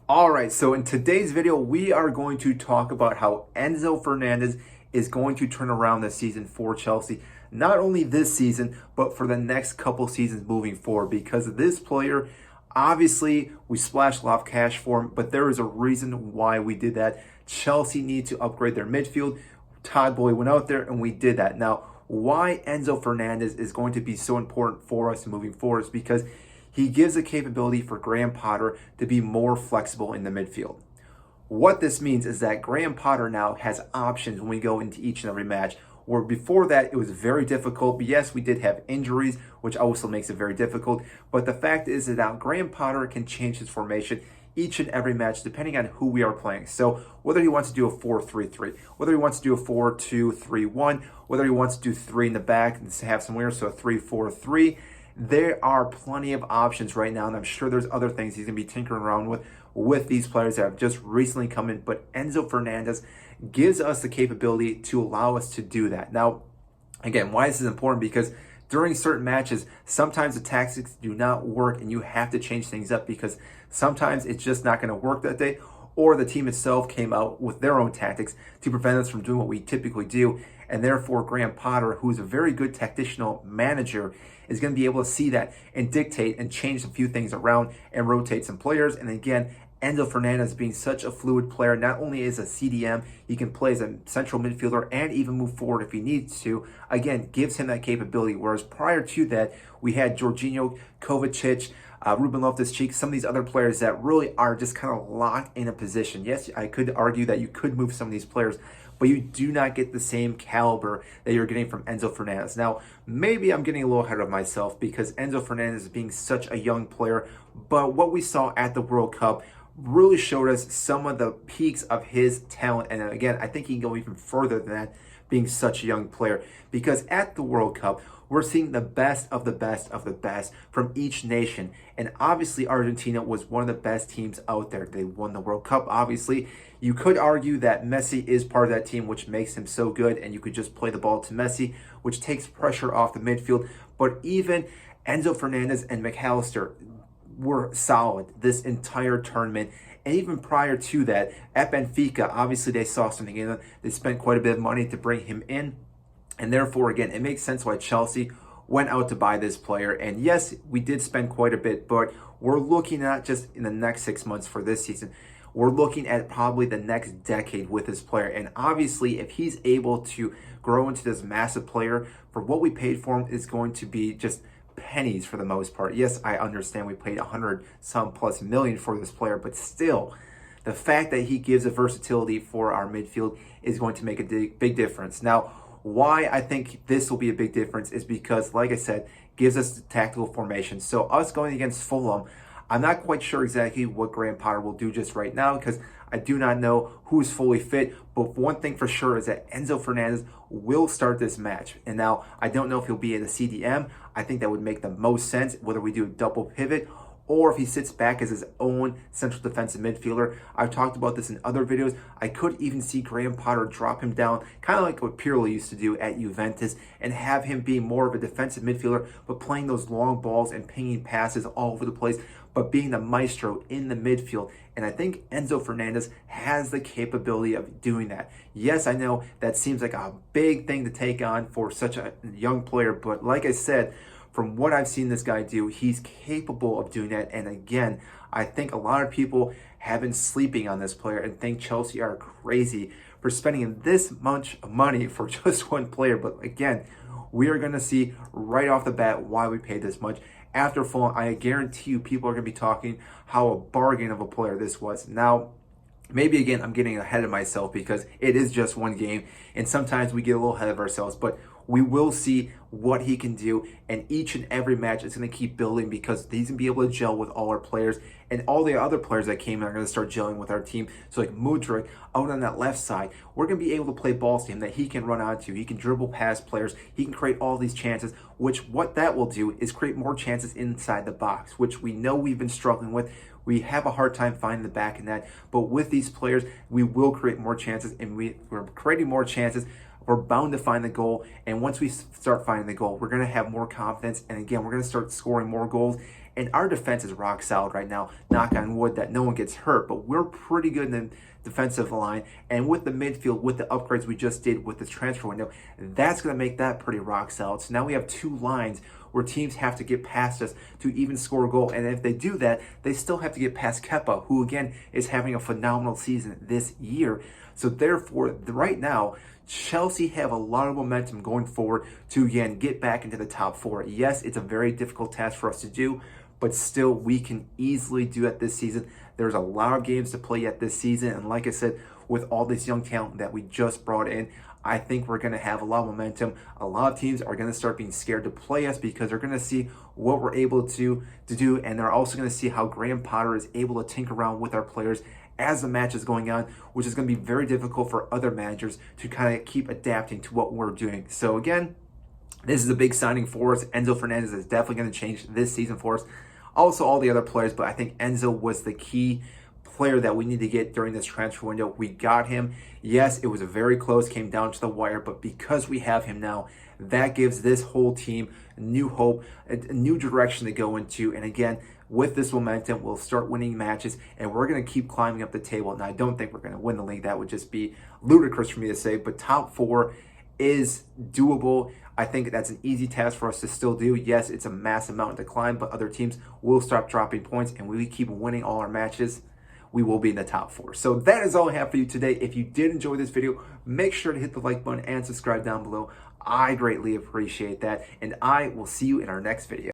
All right, so in today's video, we are going to talk about how Enzo Fernandez is going to turn around this season for Chelsea. Not only this season, but for the next couple seasons moving forward. Because this player, obviously, we splashed a lot of cash for him, but there is a reason why we did that. Chelsea need to upgrade their midfield. Todd Boy went out there and we did that. Now, why Enzo Fernandez is going to be so important for us moving forward is because he gives the capability for Graham Potter to be more flexible in the midfield. What this means is that Graham Potter now has options when we go into each and every match, where before that it was very difficult. But yes, we did have injuries, which also makes it very difficult. But the fact is that now Graham Potter can change his formation each and every match depending on who we are playing. So whether he wants to do a 4-3-3, whether he wants to do a 4-2-3-1, whether he wants to do three in the back and have some wingers, so a 3-4-3, there are plenty of options right now, and I'm sure there's other things he's going to be tinkering around with these players that have just recently come in. But Enzo Fernandez gives us the capability to allow us to do that. Now, again, why this is important, because during certain matches, sometimes the tactics do not work and you have to change things up because sometimes it's just not going to work that day, or the team itself came out with their own tactics to prevent us from doing what we typically do. And therefore, Graham Potter, who's a very good tactical manager, is going to be able to see that and dictate and change a few things around and rotate some players. And again, Enzo Fernandez being such a fluid player, not only is a CDM, he can play as a central midfielder and even move forward if he needs to. Again, gives him that capability. Whereas prior to that, we had Jorginho, Kovacic, Ruben Loftus-Cheek, some of these other players that really are just kind of locked in a position. Yes, I could argue that you could move some of these players, but you do not get the same caliber that you're getting from Enzo Fernandez. Now, maybe I'm getting a little ahead of myself because Enzo Fernandez is being such a young player, but what we saw at the World Cup really showed us some of the peaks of his talent. And again, I think he can go even further than that, being such a young player, because at the World Cup, we're seeing the best of the best of the best from each nation. And obviously, Argentina was one of the best teams out there. They won the World Cup, obviously. You could argue that Messi is part of that team, which makes him so good, and you could just play the ball to Messi, which takes pressure off the midfield. But even Enzo Fernandez and McAllister were solid this entire tournament. And even prior to that, at Benfica, obviously they saw something in him. They spent quite a bit of money to bring him in. And therefore, again, it makes sense why Chelsea went out to buy this player. And yes, we did spend quite a bit, but we're looking not just in the next 6 months for this season. We're looking at probably the next decade with this player. And obviously, if he's able to grow into this massive player, for what we paid for him is going to be just pennies for the most part. Yes, I understand we paid 100 some plus million for this player, but still, the fact that he gives a versatility for our midfield is going to make a big difference. Now, why I think this will be a big difference is because, like I said, gives us the tactical formation. So us going against Fulham, I'm not quite sure exactly what Graham Potter will do just right now because I do not know who's fully fit. But one thing for sure is that Enzo Fernandez will start this match. And now I don't know if he'll be in the CDM. I think that would make the most sense, whether we do a double pivot or if he sits back as his own central defensive midfielder. I've talked about this in other videos. I could even see Graham Potter drop him down, kind of like what Pirlo used to do at Juventus, and have him be more of a defensive midfielder, but playing those long balls and pinging passes all over the place, but being the maestro in the midfield. And I think Enzo Fernandez has the capability of doing that. Yes, I know that seems like a big thing to take on for such a young player, but like I said, from what I've seen this guy do, he's capable of doing that. And again, I think a lot of people have been sleeping on this player and think Chelsea are crazy for spending this much money for just one player. But again, we are going to see right off the bat why we paid this much. After Fulham, I guarantee you people are going to be talking how a bargain of a player this was. Now, maybe again, I'm getting ahead of myself because it is just one game and sometimes we get a little ahead of ourselves, but we will see what he can do, and each and every match is going to keep building because he's going to be able to gel with all our players, and all the other players that came in are going to start gelling with our team. So like Mudryk out on that left side, we're going to be able to play balls to him that he can run onto. He can dribble past players. He can create all these chances, which what that will do is create more chances inside the box, which we know we've been struggling with. We have a hard time finding the back in that, but with these players, we will create more chances, and we're creating more chances. We're bound to find the goal, and once we start finding the goal, we're going to have more confidence, and again, we're going to start scoring more goals, And our defense is rock solid right now. Knock on wood that no one gets hurt, but we're pretty good in the defensive line. And with the midfield, with the upgrades we just did with the transfer window, that's going to make that pretty rock solid. So now we have two lines where teams have to get past us to even score a goal. And if they do that, they still have to get past Kepa, who again is having a phenomenal season this year. So therefore, right now, Chelsea have a lot of momentum going forward to, again, get back into the top four. Yes, it's a very difficult task for us to do, but still, we can easily do that this season. There's a lot of games to play yet this season, and like I said, with all this young talent that we just brought in, I think we're going to have a lot of momentum. A lot of teams are going to start being scared to play us because they're going to see what we're able to do, and they're also going to see how Graham Potter is able to tinker around with our players as the match is going on, which is going to be very difficult for other managers to kind of keep adapting to what we're doing. So again, this is a big signing for us. Enzo Fernandez is definitely going to change this season for us. Also, all the other players, but I think Enzo was the key player that we need to get during this transfer window. We got him. Yes, it was a very close, came down to the wire, but because we have him now, that gives this whole team new hope, a new direction to go into. And again, with this momentum, we'll start winning matches, and we're going to keep climbing up the table. And I don't think we're going to win the league. That would just be ludicrous for me to say, but top four is doable. I think that's an easy task for us to still do. Yes, it's a massive mountain to climb, but other teams will stop dropping points, and we keep winning all our matches, we will be in the top four. So that is all I have for you today. If you did enjoy this video, make sure to hit the like button and subscribe down below. I greatly appreciate that, and I will see you in our next video.